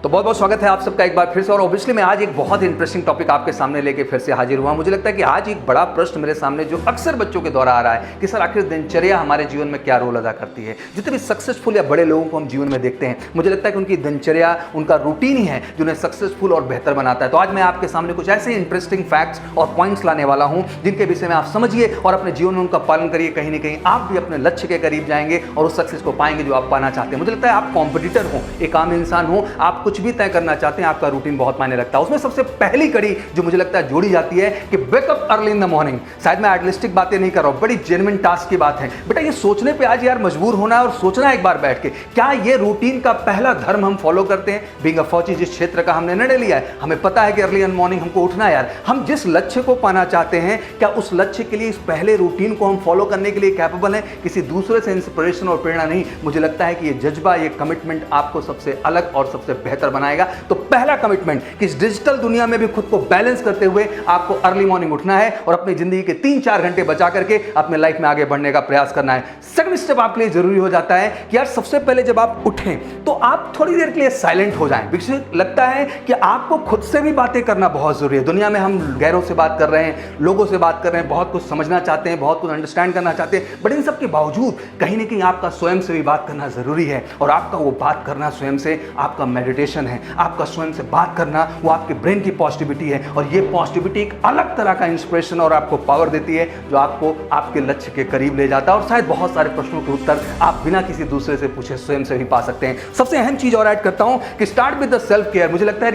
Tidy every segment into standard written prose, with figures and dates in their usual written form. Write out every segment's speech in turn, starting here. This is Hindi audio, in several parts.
तो बहुत बहुत स्वागत है आप सबका एक बार फिर से। और ऑब्वियसली मैं आज एक बहुत इंटरेस्टिंग टॉपिक आपके सामने लेके फिर से हाजिर हुआ। मुझे लगता है कि आज एक बड़ा प्रश्न मेरे सामने जो अक्सर बच्चों के द्वारा आ रहा है कि सर आखिर दिनचर्या हमारे जीवन में क्या रोल अदा करती है। जितने भी सक्सेसफुल या बड़े लोगों को हम जीवन में देखते हैं, मुझे लगता है कि उनकी दिनचर्या, उनका रूटीन ही है जो उन्हें सक्सेसफुल और बेहतर बनाता है। तो आज मैं आपके सामने कुछ ऐसे इंटरेस्टिंग फैक्ट्स और पॉइंट्स लाने वाला हूं जिनके विषय में आप समझिए और अपने जीवन में उनका पालन करिए। कहीं ना कहीं आप भी अपने लक्ष्य के करीब जाएंगे और उस सक्सेस को पाएंगे जो आप पाना चाहते हैं। मुझे लगता है आप कॉम्पिटिटर हो, एक आम इंसान हो, आप कुछ भी तय करना चाहते हैं, आपका रूटीन बहुत मायने रखता है। उसमें सबसे पहली कड़ी जो मुझे लगता है जोड़ी जाती है कि wake up early in the morning. शायद मैं आइडियलिस्टिक बातें नहीं कर रहा हूं, बड़ी जेन्युइन टास्क की बात है। बेटा ये सोचने पे आज यार मजबूर होना है और सोचना एक बार बैठ के, क्या ये रूटीन का पहला धर्म हम फॉलो करते हैं। बीइंग अ फौजी, जिस क्षेत्र का हमने निर्णय लिया है, हमें पता है कि अर्ली इन द मॉर्निंग हमको उठना है। यार हम जिस लक्ष्य को पाना चाहते हैं, क्या उस लक्ष्य के लिए इस पहले रूटीन को हम फॉलो करने के लिए कैपेबल हैं? किसी दूसरे से इंस्पिरेशन और प्रेरणा नहीं। मुझे लगता है कि ये जज्बा, ये कमिटमेंट आपको सबसे अलग और सबसे बेहतर बनाएगा। तो पहला कमिटमेंट कि इस डिजिटल दुनिया में भी खुद को बैलेंस करते हुए आपको अर्ली मॉर्निंग उठना है और अपनी जिंदगी के 3-4 घंटे बचा करके अपने लाइफ में आगे बढ़ने का प्रयास करना है। सेकंड स्टेप आपके लिए जरूरी हो जाता है कि यार सबसे पहले जब आप उठें तो आप थोड़ी देर के लिए साइलेंट हो जाएं। बिकॉज़ लगता है कि आपको खुद से भी बातें करना बहुत जरूरी है। दुनिया में हम गैरों से बात कर रहे हैं, लोगों से बात कर रहे हैं, बहुत कुछ समझना चाहते हैं, बहुत कुछ अंडरस्टैंड करना चाहते हैं, बट इन सब के बावजूद कहीं ना कहीं आपका स्वयं से भी बात करना जरूरी है। और आपका वो बात करना स्वयं से आपका मेडिटेशन है। आपका स्वयं से बात करना वो आपके ब्रेन की पॉजिटिविटी है और ये पॉजिटिविटी एक अलग तरह का इंस्पिरेशन और आपको पावर देती है जो आपको आपके लक्ष्य के करीब ले जाता है। और शायद बहुत सारे प्रश्नों के उत्तर आप बिना किसी दूसरे से पूछे स्वयं से भी पा सकते हैं। सबसे अहम चीज और ऐड करता हूं कि start with the self care. मुझे लगता है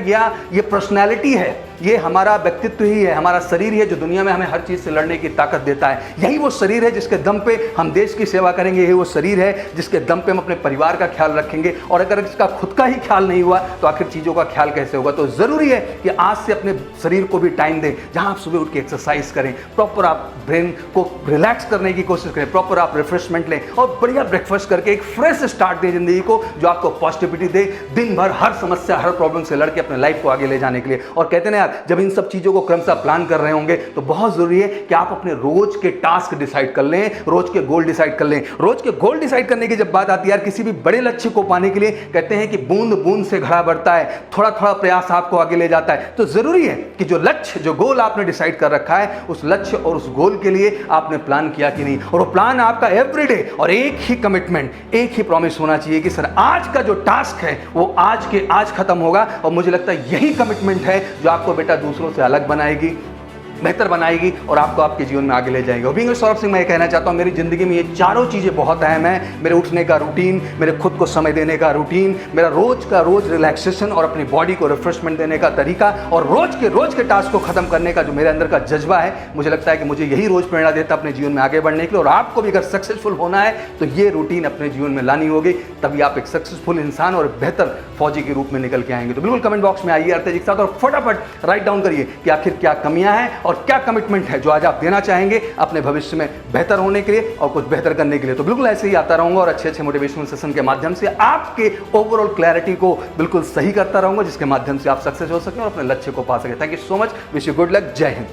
ये पर्सनैलिटी है, ये हमारा व्यक्तित्व ही है, हमारा शरीर ही है जो दुनिया में हमें हर चीज से लड़ने की ताकत देता है। यही वो शरीर है जिसके दम पे हम देश की सेवा करेंगे। यही वो शरीर है जिसके दम पे हम अपने परिवार का ख्याल रखेंगे। और अगर इसका खुद का ही ख्याल नहीं हुआ तो आखिर चीजों का ख्याल कैसे होगा। तो जरूरी है कि आज से अपने शरीर को भी टाइम दें, जहां आप सुबह उठ के एक्सरसाइज करें, प्रॉपर आप ब्रेन को रिलैक्स करने की कोशिश करें, प्रॉपर आप रिफ्रेशमेंट लें और बढ़िया ब्रेकफास्ट करके एक फ्रेश स्टार्ट दें जिंदगी को, जो आपको पॉजिटिविटी दे दिन भर हर समस्या, हर प्रॉब्लम से लड़के अपने लाइफ को आगे ले जाने के लिए। और कहते हैं ना यार, जब इन सब चीजों को क्रमशः प्लान कर रहे होंगे तो बहुत जरूरी है कि आप अपने रोज के टास्क डिसाइड कर लें, रोज के गोल डिसाइड कर लें। रोज के गोल डिसाइड करने की जब बात आती है यार, किसी भी बड़े लक्ष्य को पाने के लिए कहते हैं कि बूंद बूंद से घड़ा बढ़ता है, थोड़ा थोड़ा प्रयास आपको आगे ले जाता है। तो जरूरी है कि जो लक्ष्य, जो गोल आपने डिसाइड कर रखा है, उस लक्ष्य और उस गोल के लिए आपने प्लान किया कि नहीं। और वो प्लान आपका एवरीडे और एक ही कमिटमेंट, एक ही प्रॉमिस होना चाहिए कि सर आज का जो टास्क है वो आज के आज खत्म होगा। और मुझे लगता है यही कमिटमेंट है जो आपको बेटा दूसरों से अलग बनाएगी, बेहतर बनाएगी और आपको आपके जीवन में आगे ले जाएगी। और बीइंग सौरभ सिंह, मैं ये कहना चाहता हूँ, मेरी जिंदगी में ये चारों चीज़ें बहुत अहम है। मेरे उठने का रूटीन, मेरे खुद को समय देने का रूटीन, मेरा रोज का रोज रिलैक्सेशन और अपनी बॉडी को रिफ्रेशमेंट देने का तरीका, और रोज के टास्क को खत्म करने का जो मेरे अंदर का जज्बा है, मुझे लगता है कि मुझे यही रोज प्रेरणा देता है अपने जीवन में आगे बढ़ने के लिए। और आपको भी अगर सक्सेसफुल होना है तो ये रूटीन अपने जीवन में लानी होगी, तभी आप एक सक्सेसफुल इंसान और बेहतर फौजी के रूप में निकल के आएंगे। तो बिल्कुल कमेंट बॉक्स में आइए अर्तेजी के साथ और फटाफट राइट डाउन करिए कि आखिर क्या कमियां हैं और क्या कमिटमेंट है जो आज आप देना चाहेंगे अपने भविष्य में बेहतर होने के लिए और कुछ बेहतर करने के लिए। तो बिल्कुल ऐसे ही आता रहूंगा और अच्छे मोटिवेशनल सेशन के माध्यम से आपके ओवरऑल क्लैरिटी को बिल्कुल सही करता रहूंगा, जिसके माध्यम से आप सक्सेस हो सकें और अपने लक्ष्य को पा सकें। Thank you so much, wish you good luck, जय हिंद।